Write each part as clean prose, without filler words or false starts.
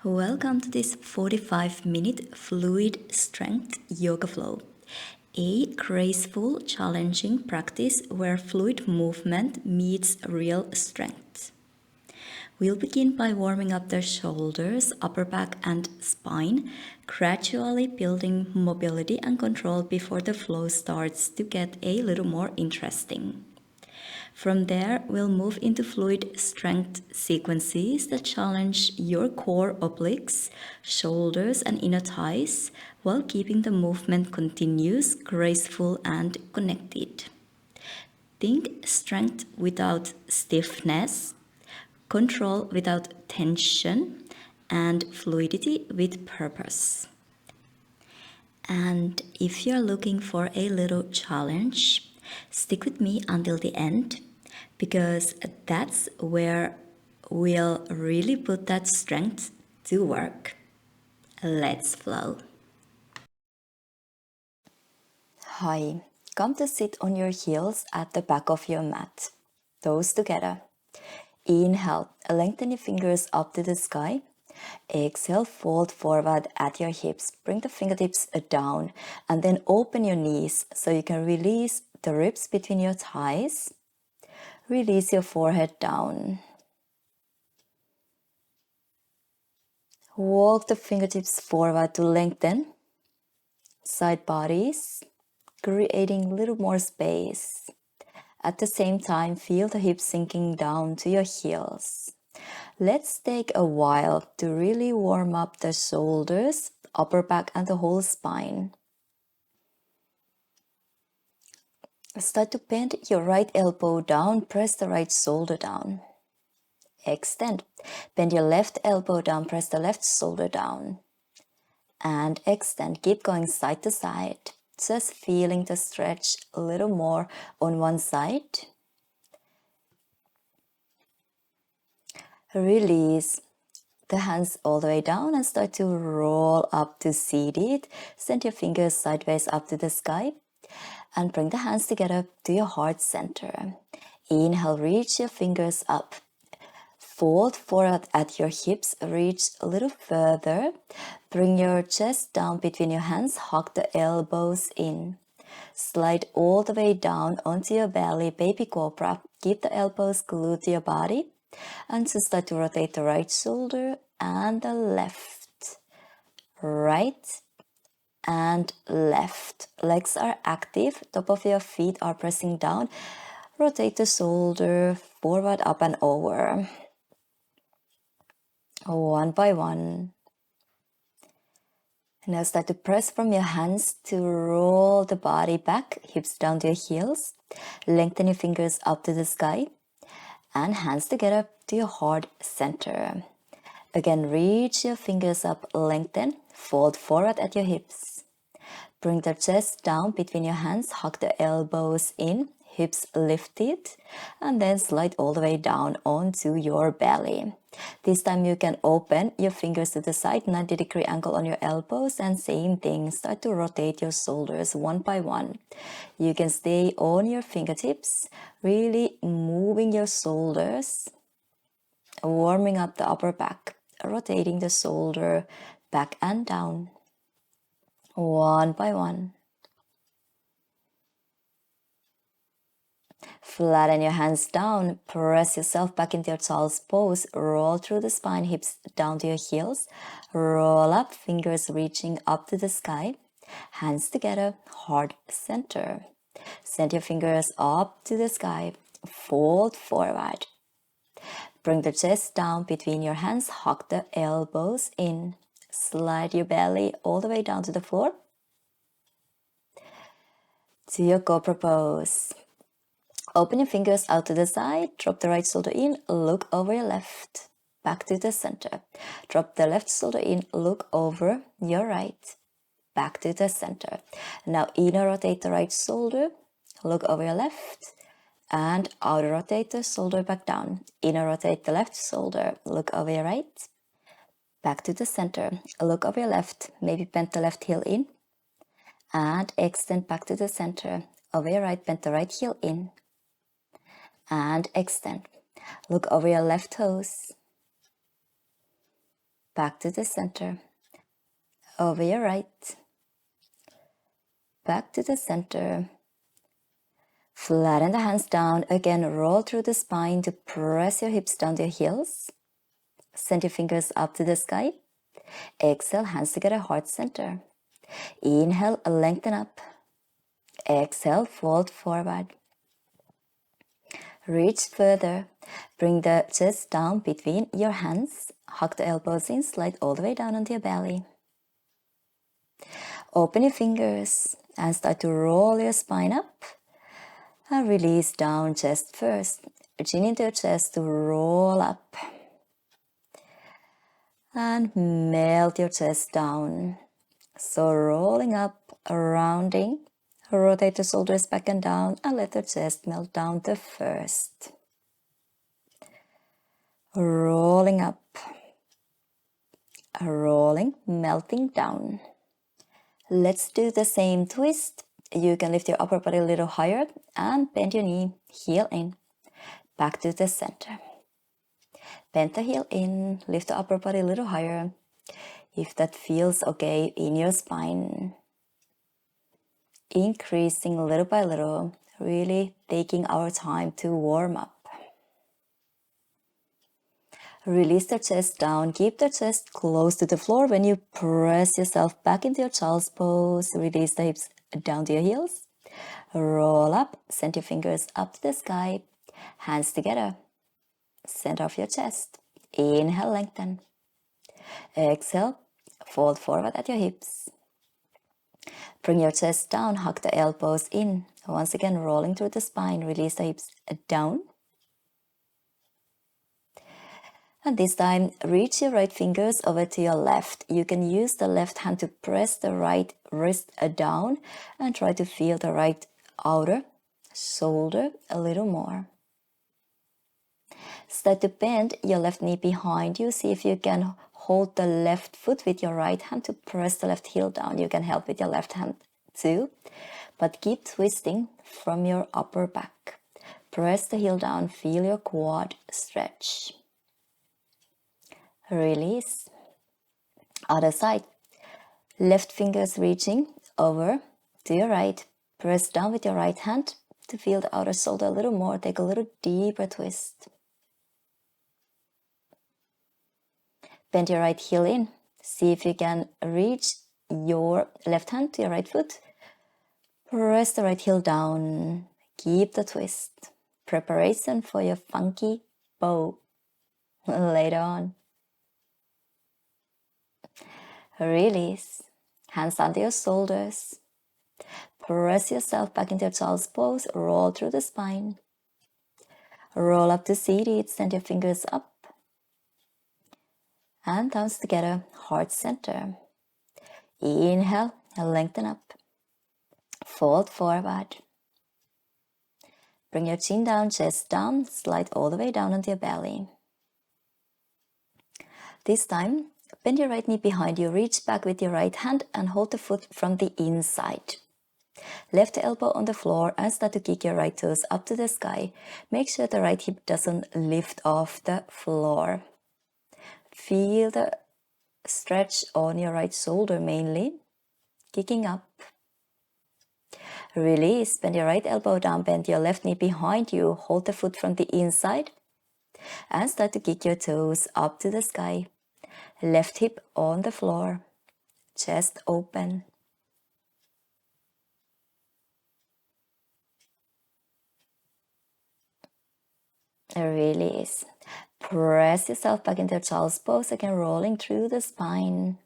Welcome to this 45-minute fluid strength yoga flow, a graceful, challenging practice where fluid movement meets real strength. We'll begin by warming up the shoulders, upper back, and spine, gradually building mobility and control before the flow starts to get a little more interesting. From there, we'll move into fluid strength sequences that challenge your core obliques, shoulders, and inner thighs while keeping the movement continuous, graceful, and connected. Think strength without stiffness, control without tension, and fluidity with purpose. And if you're looking for a little challenge, stick with me until the end, because that's where we'll really put that strength to work. Let's flow. Hi, come to sit on your heels at the back of your mat, toes together. Inhale, lengthen your fingers up to the sky. Exhale, fold forward at your hips. Bring the fingertips down and then open your knees so you can release the ribs between your thighs. Release your forehead down. Walk the fingertips forward to lengthen side bodies, creating a little more space. At the same time, feel the hips sinking down to your heels. Let's take a while to really warm up the shoulders, upper back, and the whole spine. Start to bend your right elbow down, press the right shoulder down. Extend. Bend your left elbow down, press the left shoulder down. And extend. Keep going side to side. Just feeling the stretch a little more on one side. Release the hands all the way down and start to roll up to seated. Send your fingers sideways up to the sky and bring the hands together to your heart center. Inhale, reach your fingers up. Fold forward at your hips, reach a little further. Bring your chest down between your hands, hug the elbows in. Slide all the way down onto your belly, baby cobra. Keep the elbows glued to your body. And just start to rotate the right shoulder and the left. Right and left. Legs are active. Top of your feet are pressing down. Rotate the shoulder forward, up and over. One by one. Now start to press from your hands to roll the body back, hips down to your heels. Lengthen your fingers up to the sky and hands together to your heart center. Again, reach your fingers up, lengthen, fold forward at your hips. Bring the chest down between your hands, hug the elbows in, hips lifted, and then slide all the way down onto your belly. This time you can open your fingers to the side, 90-degree angle on your elbows, and same thing, start to rotate your shoulders one by one. You can stay on your fingertips, really moving your shoulders, warming up the upper back, rotating the shoulder back and down, one by one. Flatten your hands down, press yourself back into your child's pose, roll through the spine, hips down to your heels, roll up, fingers reaching up to the sky, hands together, heart center. Send your fingers up to the sky, fold forward. Bring the chest down between your hands, hug the elbows in, slide your belly all the way down to the floor, to your cobra pose. Open your fingers out to the side, drop the right shoulder in, look over your left, back to the center. Drop the left shoulder in, look over your right, back to the center. Now inner rotate the right shoulder, look over your left, and outer rotate the shoulder back down. Inner rotate the left shoulder, look over your right, back to the center. Look over your left, maybe bend the left heel in, and extend back to the center. Over your right, bend the right heel in, and extend. Look over your left toes. back to the center, over your right, back to the center. Flatten the hands down, again roll through the spine to press your hips down to your heels. Send your fingers up to the sky. Exhale, hands together, heart center. Inhale, lengthen up. Exhale, fold forward. Reach further. Bring the chest down between your hands. Hug the elbows in, slide all the way down onto your belly. Open your fingers and start to roll your spine up. And release down chest first. Chin into your chest to roll up. And melt your chest down. So rolling up, rounding. Rotate the shoulders back and down and let the chest melt down to first. Rolling up. Rolling, melting down. Let's do the same twist. You can lift your upper body a little higher and bend your knee, heel in, back to the center. Bend the heel in, lift the upper body a little higher. If that feels okay in your spine. Increasing little by little, really taking our time to warm up. Release the chest down, keep the chest close to the floor. When you press yourself back into your child's pose, release the hips down to your heels. Roll up, send your fingers up to the sky, hands together, center of your chest. Inhale, lengthen. Exhale, fold forward at your hips. Bring your chest down, hug the elbows in. Once again, rolling through the spine, release the hips down. And this time, reach your right fingers over to your left. You can use the left hand to press the right wrist down and try to feel the right outer shoulder a little more. Start to bend your left knee behind you. See if you can hold the left foot with your right hand to press the left heel down. You can help with your left hand too, but keep twisting from your upper back. Press the heel down, feel your quad stretch. Release. Other side. Left fingers reaching over to your right. Press down with your right hand to feel the outer shoulder a little more. Take a little deeper twist. Bend your right heel in. See if you can reach your left hand to your right foot. Press the right heel down. Keep the twist. Preparation for your funky bow later on. Release. Hands under your shoulders. Press yourself back into your child's pose. Roll through the spine. Roll up to seated. Send your fingers up. And thumbs together, heart center. Inhale, lengthen up. Fold forward. Bring your chin down, chest down, slide all the way down onto your belly. This time, bend your right knee behind you, reach back with your right hand and hold the foot from the inside. Left elbow on the floor and start to kick your right toes up to the sky. Make sure the right hip doesn't lift off the floor. Feel the stretch on your right shoulder mainly, kicking up. Release, bend your right elbow down, bend your left knee behind you, hold the foot from the inside, and start to kick your toes up to the sky. Left hip on the floor, chest open. Release. Press yourself back into child's pose, again rolling through the spine.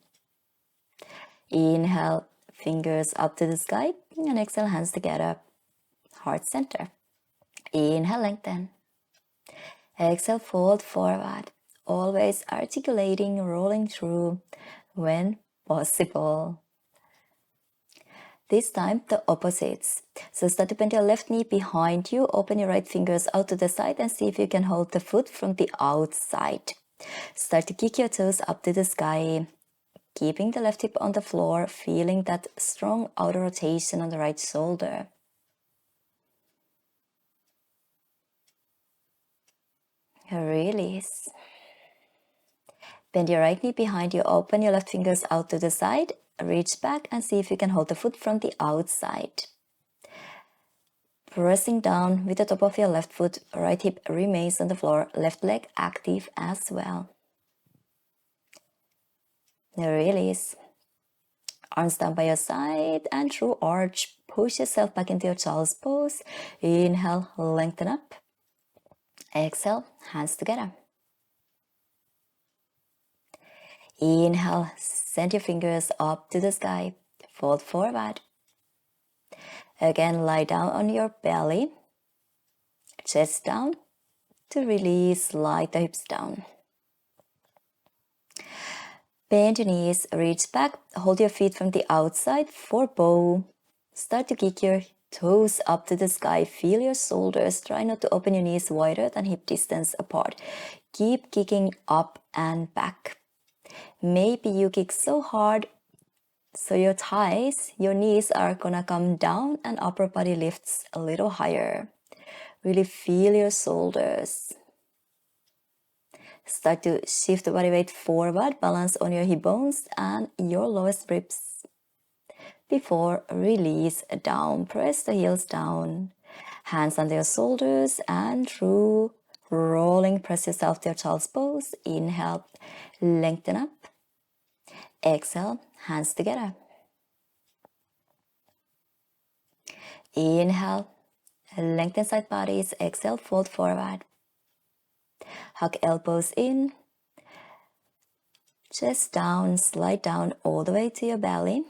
Inhale, fingers up to the sky, and exhale, hands together, heart center. Inhale, lengthen. Exhale, fold forward. Always articulating, rolling through when possible. This time, the opposites. So start to bend your left knee behind you, open your right fingers out to the side and see if you can hold the foot from the outside. Start to kick your toes up to the sky, keeping the left hip on the floor, feeling that strong outer rotation on the right shoulder. Release. Bend your right knee behind you, open your left fingers out to the side, reach back and see if you can hold the foot from the outside. Pressing down with the top of your left foot, right hip remains on the floor, left leg active as well. Release. Arms down by your side and through arch. Push yourself back into your child's pose. Inhale, lengthen up. Exhale, hands together. Inhale, send your fingers up to the sky. Fold forward. Again, lie down on your belly. Chest down. To release, slide the hips down. Bend your knees, reach back, hold your feet from the outside for bow. Start to kick your toes up to the sky, feel your shoulders, try not to open your knees wider than hip distance apart. Keep kicking up and back. Maybe you kick so hard, so your thighs, your knees are gonna come down and upper body lifts a little higher. Really feel your shoulders. Start to shift the body weight forward, balance on your hip bones and your lowest ribs. Before release down, press the heels down. Hands under your shoulders and through rolling, press yourself to your child's pose. Inhale, lengthen up. Exhale, hands together. Inhale, lengthen side bodies. Exhale, fold forward. Hug elbows in. Chest down, slide down all the way to your belly.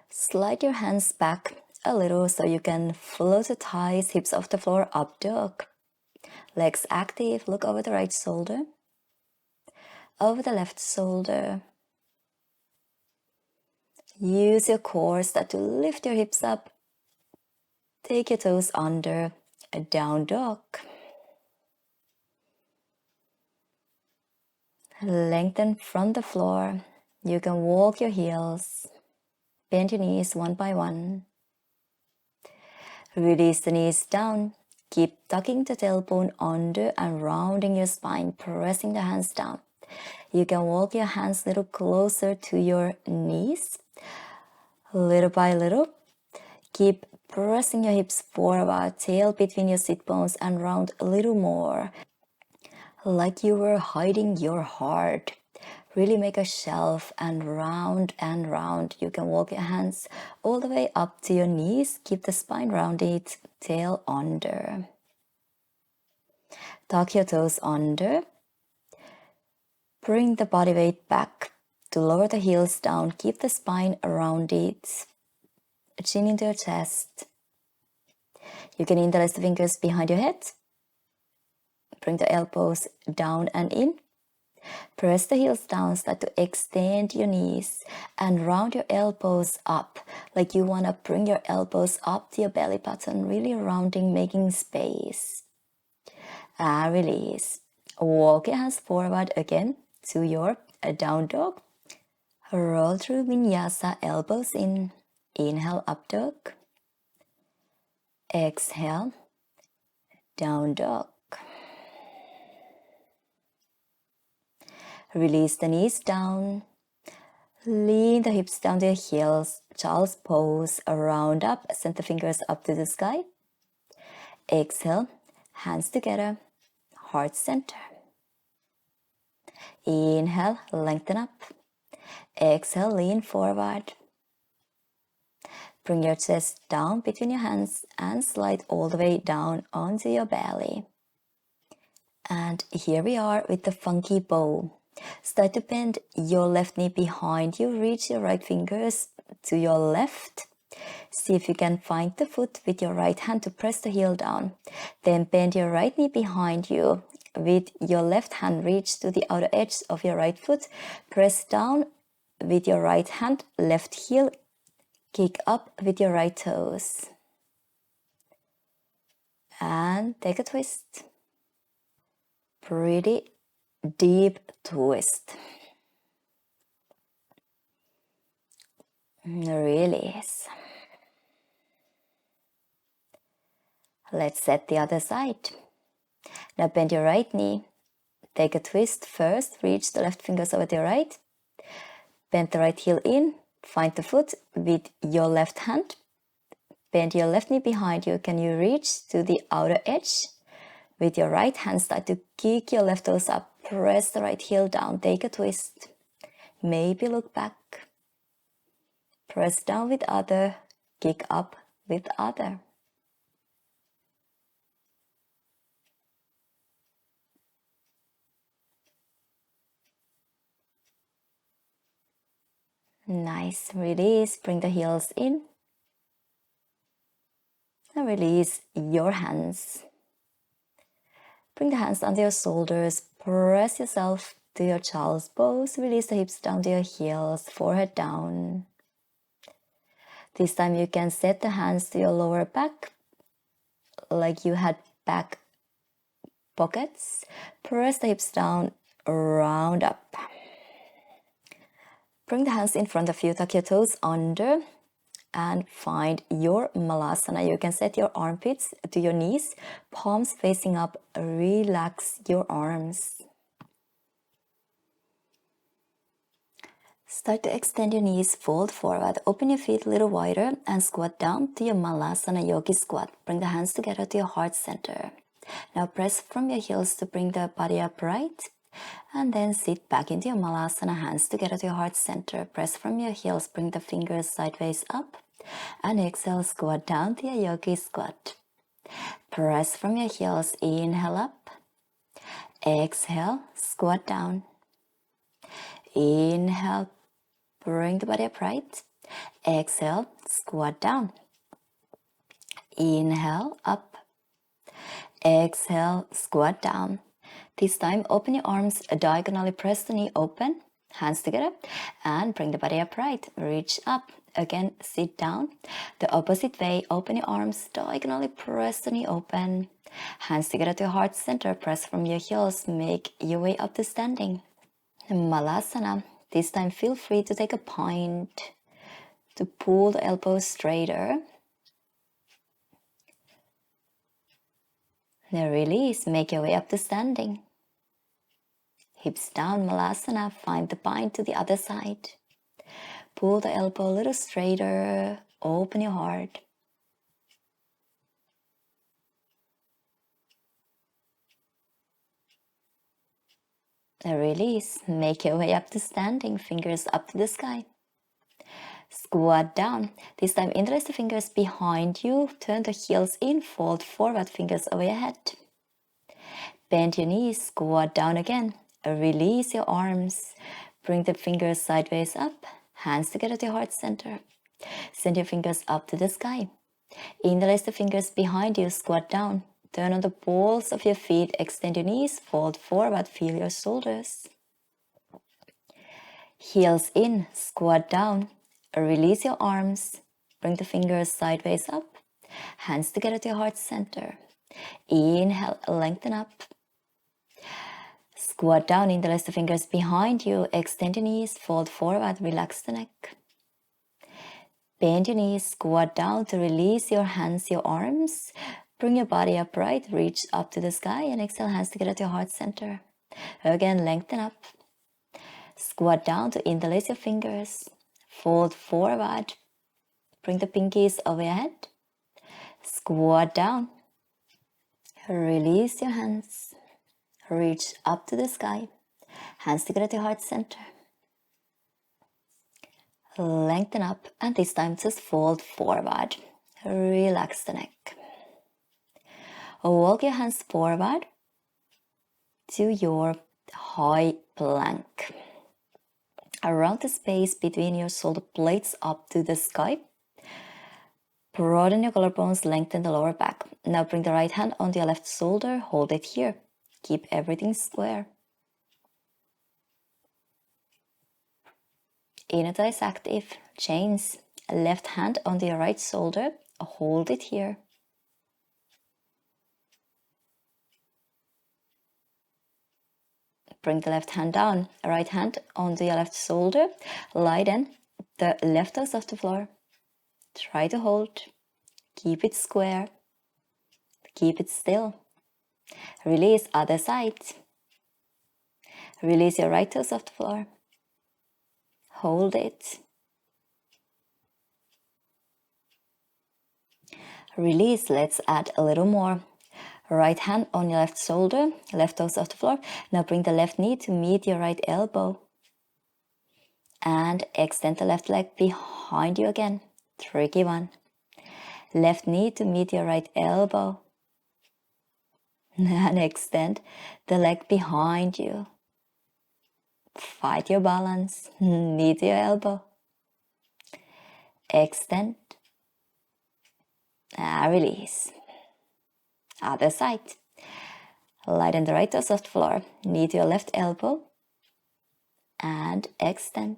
Slide your hands back a little so you can float the thighs, hips off the floor, up dog. Legs active, look over the right shoulder, over the left shoulder. Use your core, start to lift your hips up. Take your toes under, a down dog. Lengthen from the floor. You can walk your heels. Bend your knees one by one. Release the knees down. Keep tucking the tailbone under and rounding your spine, pressing the hands down. You can walk your hands a little closer to your knees. Little by little. Keep pressing your hips forward, tail between your sit bones and round a little more. Like you were hiding your heart. Really make a shelf and round and round. You can walk your hands all the way up to your knees. Keep the spine rounded, tail under. Tuck your toes under. Bring the body weight back to lower the heels down. Keep the spine rounded. Chin into your chest. You can interlace the fingers behind your head. Bring the elbows down and in. Press the heels down, start to extend your knees and round your elbows up like you want to bring your elbows up to your belly button, really rounding, making space. And release. Walk your hands forward again to your down dog. Roll through vinyasa, elbows in. Inhale, up dog. Exhale, down dog. Release the knees down. Lean the hips down to your heels. Child's pose. Round up. Send the fingers up to the sky. Exhale. Hands together. Heart center. Inhale. Lengthen up. Exhale. Lean forward. Bring your chest down between your hands and slide all the way down onto your belly. And here we are with the funky bow. Start to bend your left knee behind you. Reach your right fingers to your left. See if you can find the foot with your right hand to press the heel down. Then bend your right knee behind you. With your left hand, reach to the outer edge of your right foot. Press down with your right hand, left heel. Kick up with your right toes. And take a twist. Pretty deep twist. Release. Let's set the other side. Now bend your right knee. Take a twist first, reach the left fingers over to your right. Bend the right heel in, find the foot with your left hand. Bend your left knee behind you. Can you reach to the outer edge? With your right hand, start to kick your left toes up. Press the right heel down. Take a twist. Maybe look back. Press down with other. Kick up with other. Nice. Release. Bring the heels in. And release your hands. Bring the hands under your shoulders. Press yourself to your child's pose. Release the hips down to your heels. Forehead down. This time you can set the hands to your lower back like you had back pockets. Press the hips down. Round up. Bring the hands in front of you. Tuck your toes under. And find your malasana. You can set your armpits to your knees, palms facing up. Relax your arms. Start to extend your knees, fold forward, open your feet a little wider and squat down to your malasana yogi squat. Bring the hands together to your heart center. Now press from your heels to bring the body upright. And then sit back into your malasana, hands together to your heart center. Press from your heels, bring the fingers sideways up. And exhale, squat down to your yogi squat. Press from your heels, inhale up. Exhale, squat down. Inhale, bring the body upright. Exhale, squat down. Inhale, up. Exhale, squat down. This time, open your arms, diagonally press the knee open, hands together, and bring the body upright. Reach up. Again, sit down. The opposite way, open your arms, diagonally press the knee open, hands together to your heart center, press from your heels, make your way up to standing. Malasana. This time, feel free to take a point, to pull the elbows straighter. Then release, make your way up to standing. Hips down, malasana, find the bind to the other side. Pull the elbow a little straighter, open your heart. And release, make your way up to standing, fingers up to the sky. Squat down. This time interlace the fingers behind you, turn the heels in, fold forward, fingers over your head. Bend your knees, squat down again. Release your arms. Bring the fingers sideways up, hands together to your heart center. Send your fingers up to the sky. Interlace the fingers behind you, squat down. Turn on the balls of your feet, extend your knees, fold forward, feel your shoulders. Heels in, squat down. Release your arms. Bring the fingers sideways up, hands together to your heart center. Inhale, lengthen up. Squat down, interlace the fingers behind you, extend your knees, fold forward, relax the neck. Bend your knees, squat down to release your hands, your arms. Bring your body upright, reach up to the sky and exhale, hands together to your heart center. Again, lengthen up. Squat down to interlace your fingers. Fold forward. Bring the pinkies over your head. Squat down. Release your hands. Reach up to the sky. Hands together to your heart center. Lengthen up and this time just fold forward. Relax the neck. Walk your hands forward to your high plank. Around the space between your shoulder blades up to the sky. Broaden your collarbones, lengthen the lower back. Now bring the right hand onto your left shoulder, hold it here. Keep everything square. Inner thighs active, chains. Left hand onto your right shoulder, hold it here. Bring the left hand down, right hand onto your left shoulder, lighten the left toes off the floor. Try to hold, keep it square, keep it still. Release other side. Release your right toes off the floor. Hold it. Release. Let's add a little more. Right hand on your left shoulder, left toes off the floor. Now bring the left knee to meet your right elbow. And extend the left leg behind you again. Tricky one. Left knee to meet your right elbow. And extend the leg behind you. Fight your balance. Meet your elbow. Extend. Release. Other side. Lighten the right toes off the floor. Knee to your left elbow. And extend.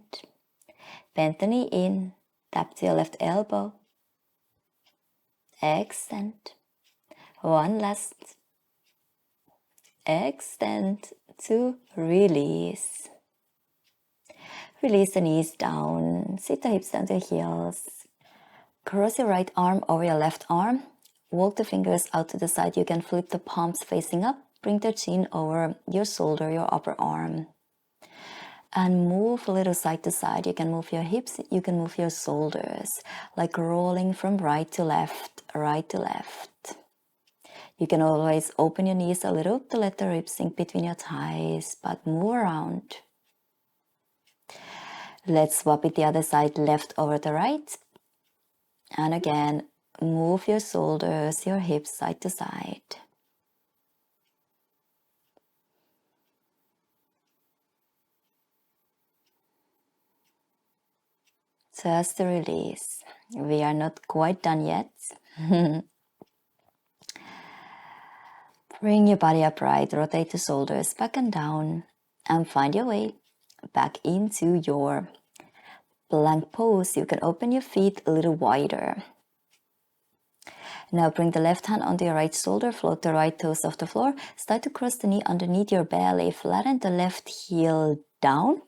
Bend the knee in. Tap to your left elbow. Extend. One last. Extend to release. Release the knees down. Sit the hips down to your heels. Cross your right arm over your left arm. Walk the fingers out to the side. You can flip the palms facing up. Bring the chin over your shoulder, your upper arm. And move a little side to side. You can move your hips, you can move your shoulders. Like rolling from right to left, right to left. You can always open your knees a little to let the ribs sink between your thighs, but move around. Let's swap it the other side, left over the right. And again, move your shoulders, your hips side to side. Just to release. We are not quite done yet. Bring your body upright, rotate the shoulders back and down, and find your way back into your plank pose. You can open your feet a little wider. Now bring the left hand onto your right shoulder, float the right toes off the floor. Start to cross the knee underneath your belly. Flatten the left heel down.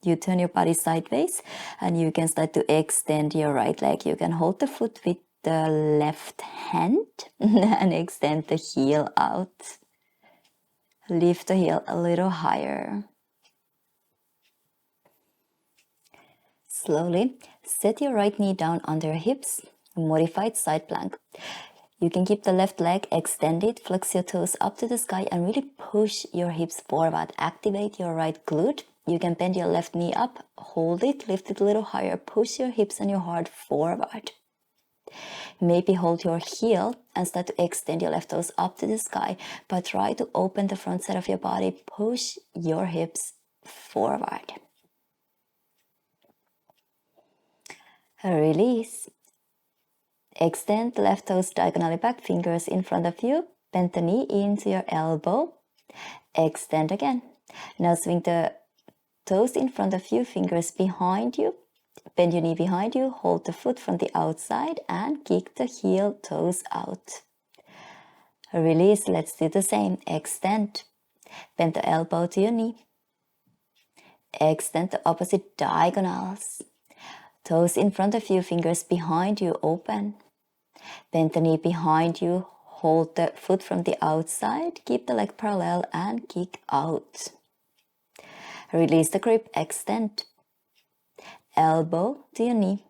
You turn your body sideways and you can start to extend your right leg. You can hold the foot with the left hand and extend the heel out. Lift the heel a little higher. Slowly set your right knee down under your hips. Modified side plank. You can keep the left leg extended, flex your toes up to the sky and really push your hips forward. Activate your right glute. You can bend your left knee up, hold it, lift it a little higher, push your hips and your heart forward. Maybe hold your heel and start to extend your left toes up to the sky, but try to open the front side of your body, push your hips forward. Release. Extend the left toes diagonally back, fingers in front of you. Bend the knee into your elbow. Extend again. Now swing the toes in front of you, fingers behind you. Bend your knee behind you, hold the foot from the outside and kick the heel toes out. Release, let's do the same. Extend. Bend the elbow to your knee. Extend the opposite diagonals. Toes in front of you, fingers behind you, open. Bend the knee behind you, hold the foot from the outside, keep the leg parallel and kick out. Release the grip, extend. Elbow to your knee.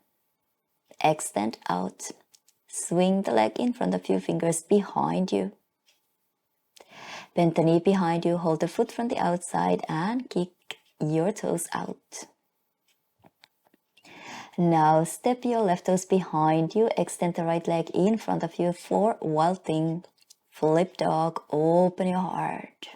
Extend out. Swing the leg in front of you, fingers behind you. Bend the knee behind you, hold the foot from the outside and kick your toes out. Now step your left toes behind you, extend the right leg in front of you for wild thing. Flip dog, open your heart.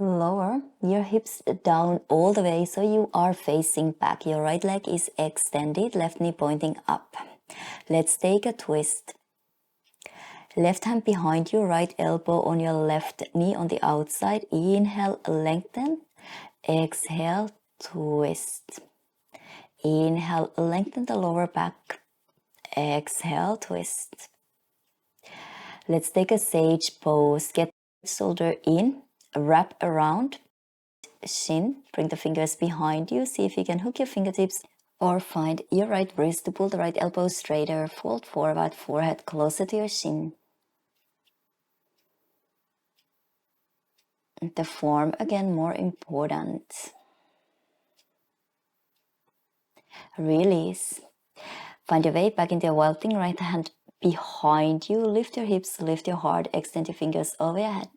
Lower your hips down all the way so you are facing back. Your right leg is extended, left knee pointing up. Let's take a twist. Left hand behind you, right elbow on your left knee on the outside. Inhale, lengthen. Exhale, twist. Inhale, lengthen the lower back. Exhale, twist. Let's take a sage pose. Get the shoulder in, wrap around, shin. Bring the fingers behind you. See if you can hook your fingertips Or find your right wrist to pull the right elbow straighter, fold forward, forehead closer to your shin. The form again more important. Release. Find your way back into your wild thing, right hand behind you. Lift your hips, lift your heart, extend your fingers over your head.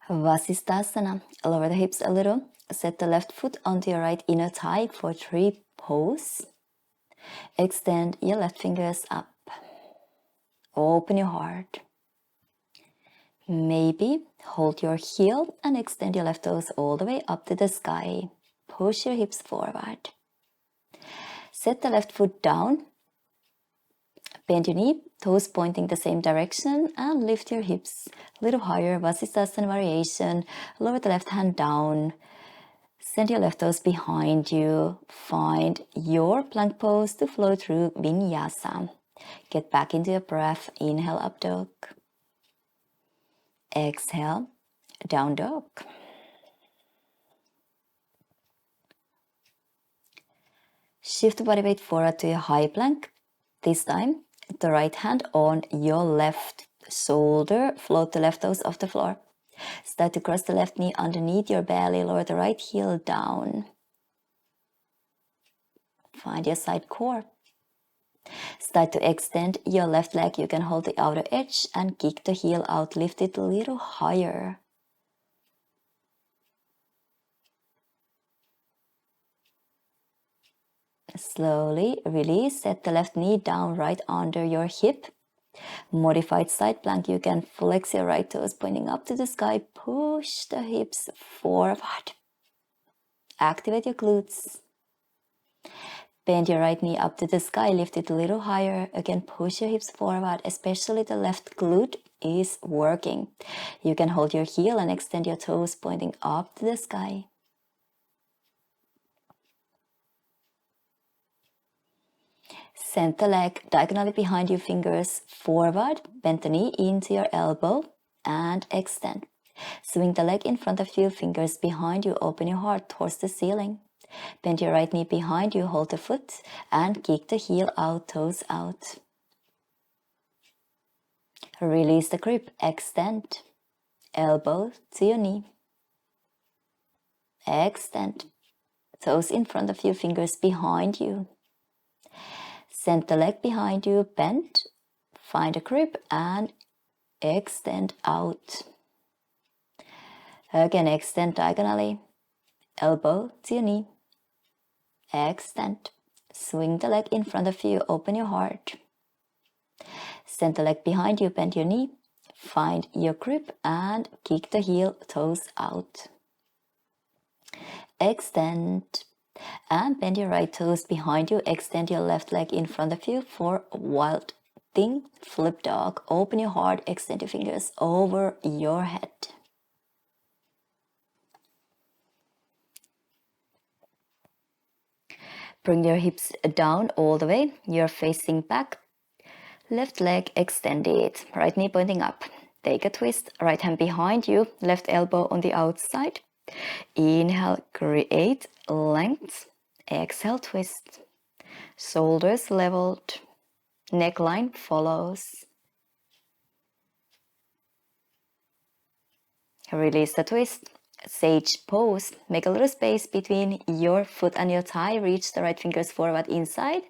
Vasisthasana. Lower the hips a little. Set the left foot onto your right inner thigh for tree pose. Extend your left fingers up. Open your heart. Maybe hold your heel and extend your left toes all the way up to the sky. Push your hips forward. Set the left foot down. Bend your knee, toes pointing the same direction, and lift your hips a little higher. Vasisthasana variation. Lower the left hand down. Send your left toes behind you. Find your plank pose to flow through vinyasa. Get back into your breath. Inhale, up dog. Exhale, down dog. Shift the body weight forward to your high plank. This time, the right hand on your left shoulder. Float the left toes off the floor. Start to cross the left knee underneath your belly. Lower the right heel down. Find your side core. Start to extend your left leg. You can hold the outer edge and kick the heel out. Lift it a little higher. Slowly release. Set the left knee down right under your hip. Modified side plank. You can flex your right toes pointing up to the sky. Push the hips forward. Activate your glutes. Bend your right knee up to the sky. Lift it a little higher. Again, push your hips forward. Especially the left glute is working. You can hold your heel and extend your toes pointing up to the sky. Send the leg diagonally behind you, fingers forward. Bend the knee into your elbow and extend. Swing the leg in front of you, fingers behind you. Open your heart towards the ceiling. Bend your right knee behind you, hold the foot and kick the heel out, toes out. Release the grip, extend. Elbow to your knee. Extend. Toes in front of you, fingers behind you. Send the leg behind you, bend. Find a grip and extend out. Again, extend diagonally. Elbow to your knee. Extend. Swing the leg in front of you, open your heart. Send the leg behind you, bend your knee. Find your grip and kick the heel, toes out. Extend. And bend your right toes behind you. Extend your left leg in front of you for wild thing, flip dog. Open your heart, extend your fingers over your head. Bring your hips down all the way. You're facing back. Left leg extended. Right knee pointing up. Take a twist. Right hand behind you. Left elbow on the outside. Inhale, create length. Exhale, twist. Shoulders leveled. Neckline follows. Release the twist. Sage pose. Make a little space between your foot and your thigh. Reach the right fingers forward inside.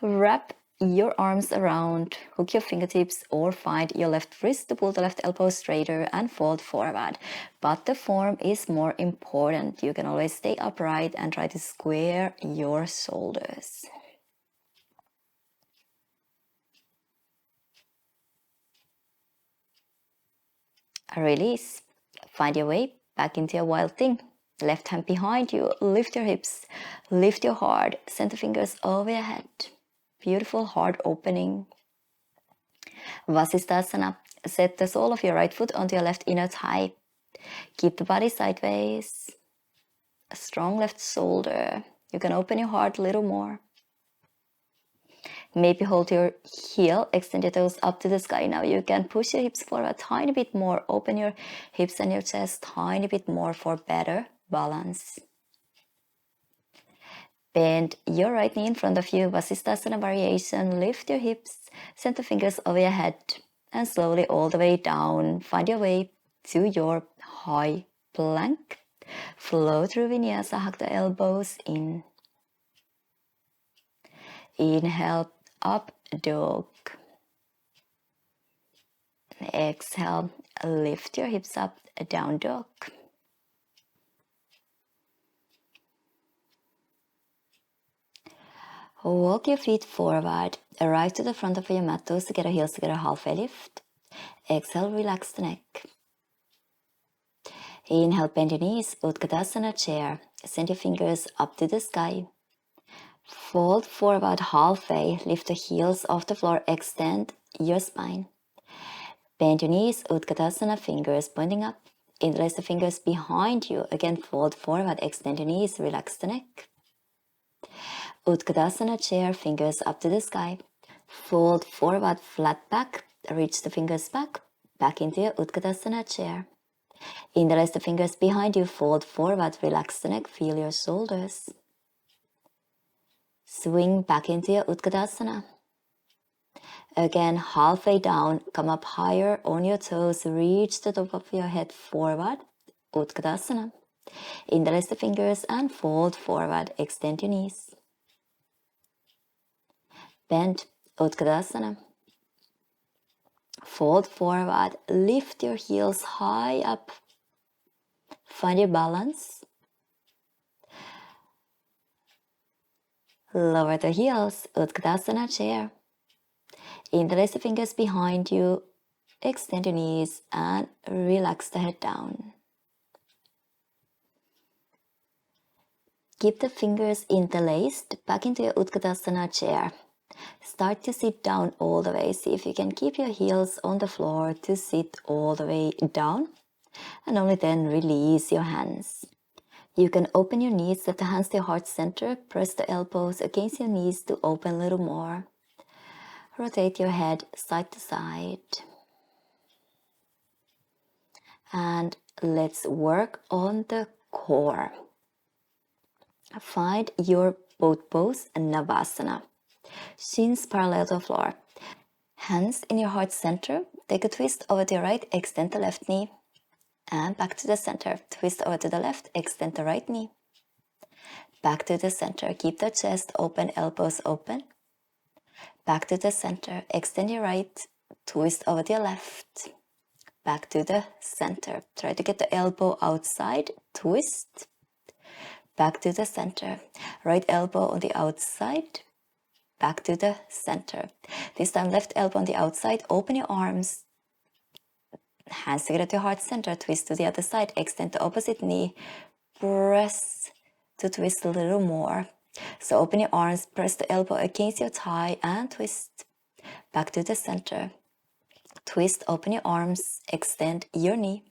Wrap your arms around. Hook your fingertips or find your left wrist to pull the left elbow straighter and fold forward. But the form is more important. You can always stay upright and try to square your shoulders. Release. Find your way back into your wild thing. Left hand behind you. Lift your hips. Lift your heart. Send the fingers over your head. Beautiful heart opening. Vasisthasana. Set the sole of your right foot onto your left inner thigh. Keep the body sideways. A strong left shoulder. You can open your heart a little more. Maybe hold your heel, extend your toes up to the sky. Now you can push your hips forward a tiny bit more. Open your hips and your chest tiny bit more for better balance. Bend your right knee in front of you, Vasisthasana variation. Lift your hips, send the fingers over your head, and slowly all the way down. Find your way to your high plank. Flow through vinyasa, hug the elbows in. Inhale, up dog. Exhale, lift your hips up, down dog. Walk your feet forward, arrive to the front of your mat, toes together, heels together, halfway lift. Exhale, relax the neck. Inhale, bend your knees, Utkatasana chair. Send your fingers up to the sky. Fold forward halfway, lift the heels off the floor, extend your spine. Bend your knees, Utkatasana, fingers pointing up. Interlace the fingers behind you. Again, fold forward, extend your knees, relax the neck. Utkatasana chair, fingers up to the sky. Fold forward, flat back, reach the fingers back into your Utkatasana chair. Interlace the fingers behind you, fold forward, relax the neck, feel your shoulders. Swing back into your Utkatasana. Again, halfway down, come up higher on your toes, reach the top of your head forward, Utkatasana. Interlace the fingers and fold forward, extend your knees. Bend, Utkatasana. Fold forward, lift your heels high up. Find your balance. Lower the heels, Utkatasana chair. Interlace the fingers behind you, extend your knees and relax the head down. Keep the fingers interlaced back into your Utkatasana chair. Start to sit down all the way. See if you can keep your heels on the floor to sit all the way down. And only then release your hands. You can open your knees, set the hands to your heart center, press the elbows against your knees to open a little more. Rotate your head side to side. And let's work on the core. Find your boat pose, Navasana. Shins parallel to the floor. Hands in your heart center. Take a twist over to your right, extend the left knee. And back to the center. Twist over to the left, extend the right knee. Back to the center. Keep the chest open, elbows open. Back to the center. Extend your right, twist over to your left. Back to the center. Try to get the elbow outside, twist. Back to the center. Right elbow on the outside. Back to the center. This time left elbow on the outside. Open your arms. Hands together to your heart center. Twist to the other side. Extend the opposite knee. Press to twist a little more. So open your arms. Press the elbow against your thigh and twist. Back to the center. Twist, open your arms. Extend your knee.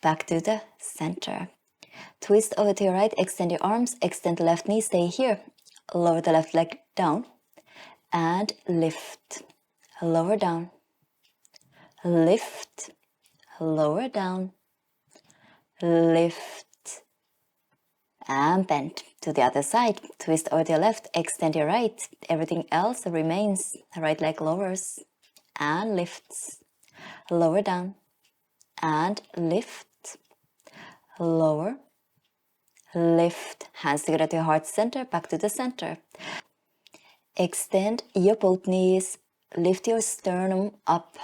Back to the center. Twist over to your right, extend your arms, extend the left knee, stay here. Lower the left leg down and lift. Lower down. Lift. Lower down. Lift. And bend to the other side. Twist over to your left, extend your right. Everything else remains. Right leg lowers and lifts. Lower down and lift. Lower. Lift, hands together to your heart center, back to the center. Extend your both knees, lift your sternum up.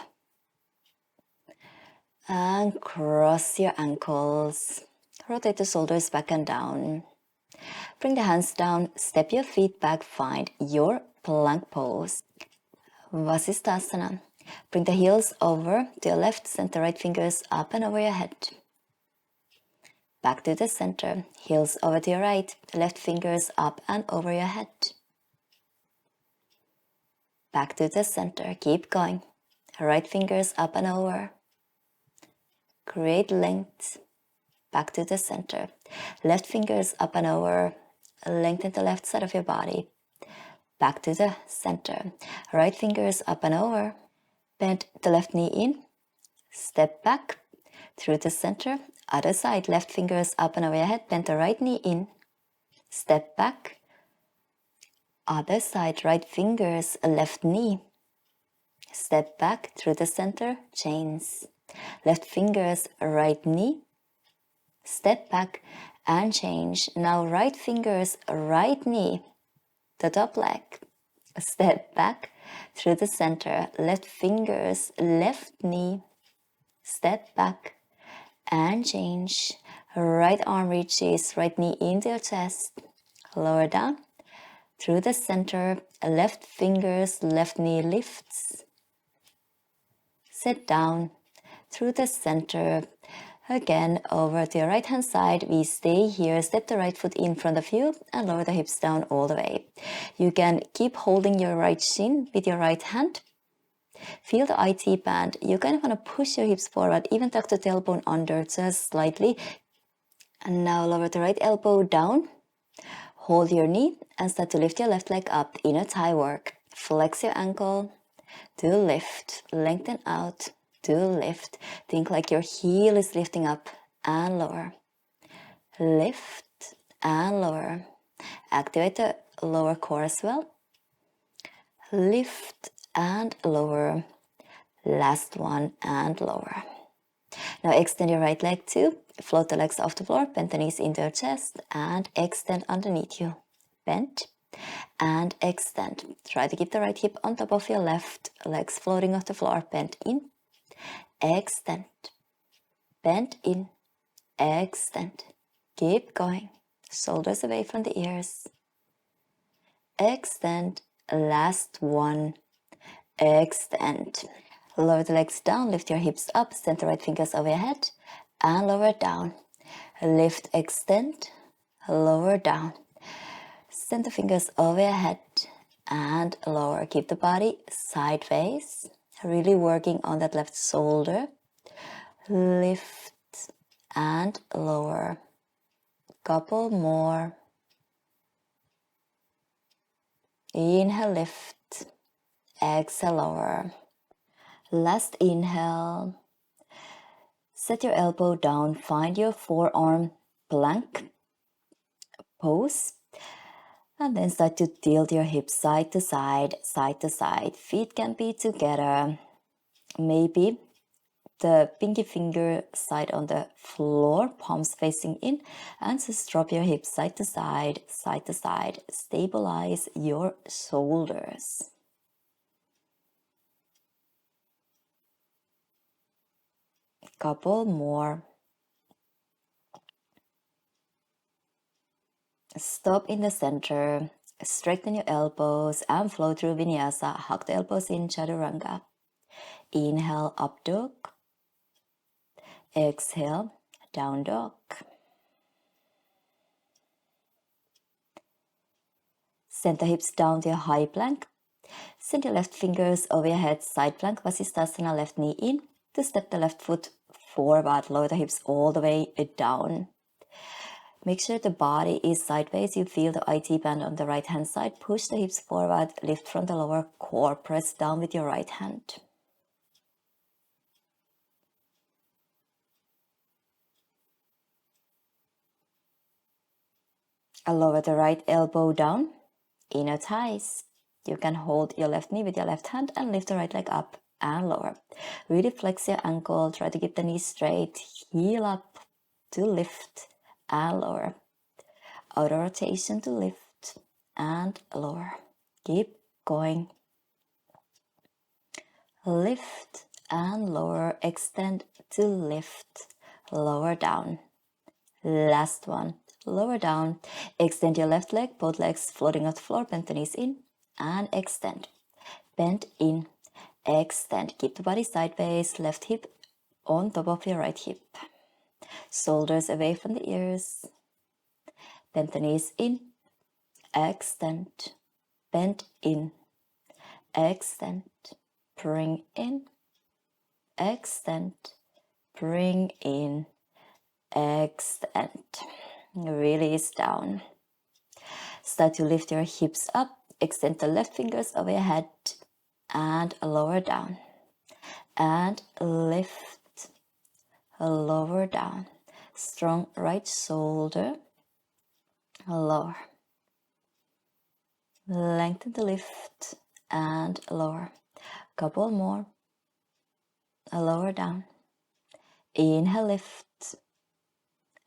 And cross your ankles. Rotate the shoulders back and down. Bring the hands down, step your feet back, find your plank pose. Vasisthasana. Bring the heels over to your left, send the right fingers up and over your head. Back to the center, heels over to your right, left fingers up and over your head. Back to the center, keep going. Right fingers up and over. Create length. Back to the center. Left fingers up and over. Lengthen the left side of your body. Back to the center. Right fingers up and over. Bend the left knee in. Step back through the center. Other side, left fingers up and over your head, bend the right knee in. Step back, Other side, right fingers, left knee. Step back through the center, chains. Left fingers, right knee. Step back and change. Now right fingers, right knee, the top leg. Step back through the center. Left fingers, left knee. Step back and change. Right arm reaches, right knee into your chest. Lower down through the center. Left fingers, left knee lifts. Sit down through the center. Again, over to your right hand side, we stay here, step the right foot in front of you and lower the hips down all the way. You can keep holding your right shin with your right hand. Feel the IT band. You kind of want to push your hips forward, even tuck the tailbone under just slightly. And now lower the right elbow down. Hold your knee and start to lift your left leg up, inner thigh work. Flex your ankle to lift, lengthen out to lift. Think like your heel is lifting up and lower. Lift and lower. Activate the lower core as well. Lift and lower. Last one and lower. Now extend your right leg too. Float the legs off the floor, bend the knees into your chest and extend underneath you. Bend and extend. Try to keep the right hip on top of your left, legs floating off the floor, bend in, extend, bend in, extend. Keep going. Shoulders away from the ears. Extend. Last one. Extend. Lower the legs down, lift your hips up, send the right fingers over your head and lower down. Lift, extend, lower down. Send the fingers over your head and lower. Keep the body sideways, really working on that left shoulder. Lift and lower. Couple more. Inhale, lift. Exhale, lower. Last inhale. Set your elbow down. Find your forearm plank pose. And then start to tilt your hips side to side, side to side. Feet can be together. Maybe the pinky finger side on the floor, palms facing in, and just drop your hips side to side, side to side. Stabilize your shoulders. Couple more. Stop in the center. Straighten your elbows and flow through vinyasa. Hug the elbows in chaturanga. Inhale, up dog. Exhale, down dog. Send the hips down to your high plank. Send your left fingers over your head, side plank, Vasisthasana, left knee in. To step the left foot forward, lower the hips all the way down. Make sure the body is sideways. You feel the IT band on the right hand side. Push the hips forward, lift from the lower core. Press down with your right hand. Lower the right elbow down, inner thighs. You can hold your left knee with your left hand and lift the right leg up and lower. Really flex your ankle. Try to keep the knee straight. Heel up to lift and lower. Outer rotation to lift and lower. Keep going. Lift and lower. Extend to lift. Lower down. Last one. Lower down. Extend your left leg, both legs floating off the floor. Bend the knees in and extend. Bend in. Extend. Keep the body sideways. Left hip on top of your right hip. Shoulders away from the ears. Bend the knees in. Extend. Bend in. Extend. Bring in. Extend. Bring in. Extend. Release down. Start to lift your hips up. Extend the left fingers over your head and lower down. And lift. Lower down. Strong right shoulder. Lower. Lengthen the lift and lower. Couple more. Lower down. Inhale, lift.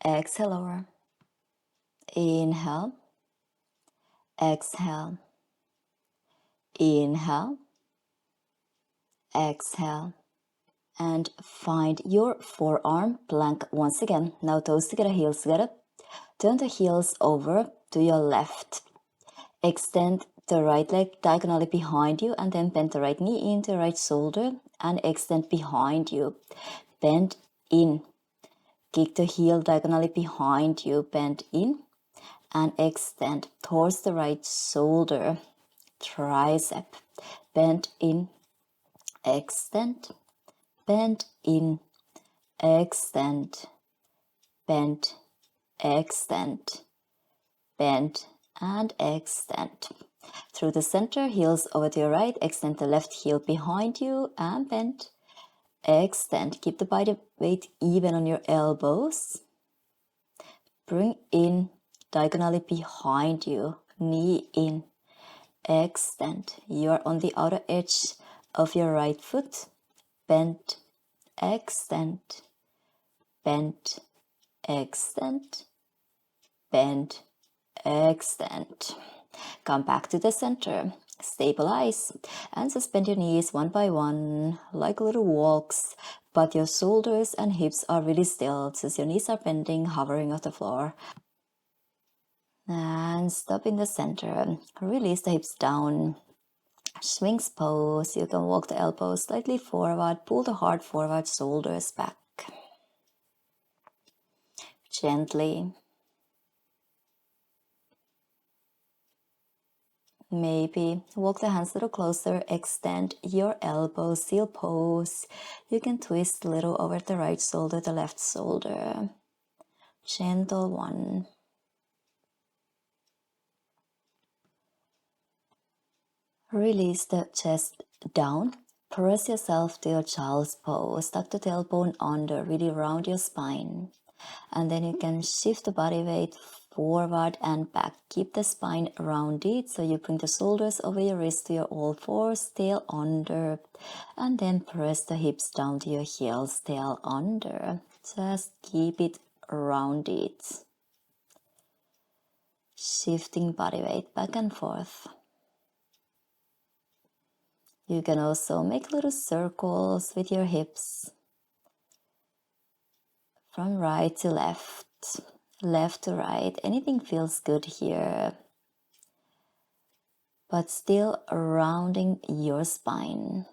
Exhale, lower. Inhale. Exhale. Inhale. Exhale. And find your forearm plank once again. Now toes together, heels together. Turn the heels over to your left. Extend the right leg diagonally behind you and then bend the right knee into the right shoulder and extend behind you. Bend in. Kick the heel diagonally behind you. Bend in and extend towards the right shoulder. Tricep. Bend in. Extend. Bend in. Extend. Bend. Extend. Bend and extend. Through the center, heels over to your right, extend the left heel behind you and bend. Extend, keep the body weight even on your elbows. Bring in, diagonally behind you, knee in. Extend, you are on the outer edge of your right foot. Bend, extend, bend, extend, bend, extend. Come back to the center. Stabilize and suspend your knees one by one like little walks, but your shoulders and hips are really still since your knees are bending, hovering off the floor. And stop in the center. Release the hips down. Swings pose. You can walk the elbows slightly forward, pull the heart forward, shoulders back. Gently. Maybe walk the hands a little closer, extend your elbows, seal pose. You can twist a little over the right shoulder, the left shoulder. Gentle one. Release the chest down. Press yourself to your child's pose. Tuck the tailbone under, really round your spine. And then you can shift the body weight forward and back. Keep the spine rounded, so you bring the shoulders over your wrist to your all fours, tail under, and then press the hips down to your heels, tail under. Just keep it rounded. Shifting body weight back and forth. You can also make little circles with your hips from right to left. Left to right, anything feels good here, but still rounding your spine.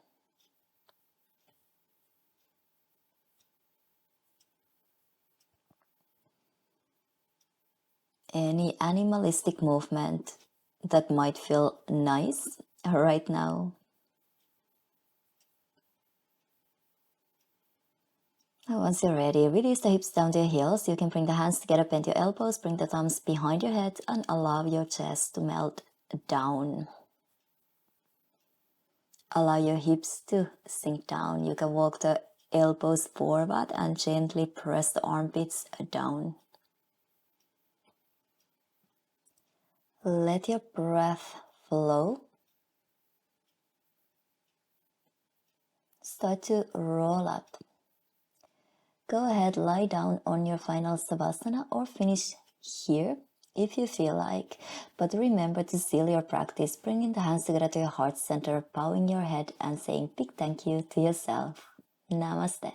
Any animalistic movement that might feel nice right now. Once you're ready, release the hips down to your heels. You can bring the hands together, bend your elbows, bring the thumbs behind your head, and allow your chest to melt down. Allow your hips to sink down. You can walk the elbows forward and gently press the armpits down. Let your breath flow. Start to roll up. Go ahead, lie down on your final Savasana or finish here if you feel like. But remember to seal your practice, bringing the hands together to your heart center, bowing your head and saying big thank you to yourself. Namaste.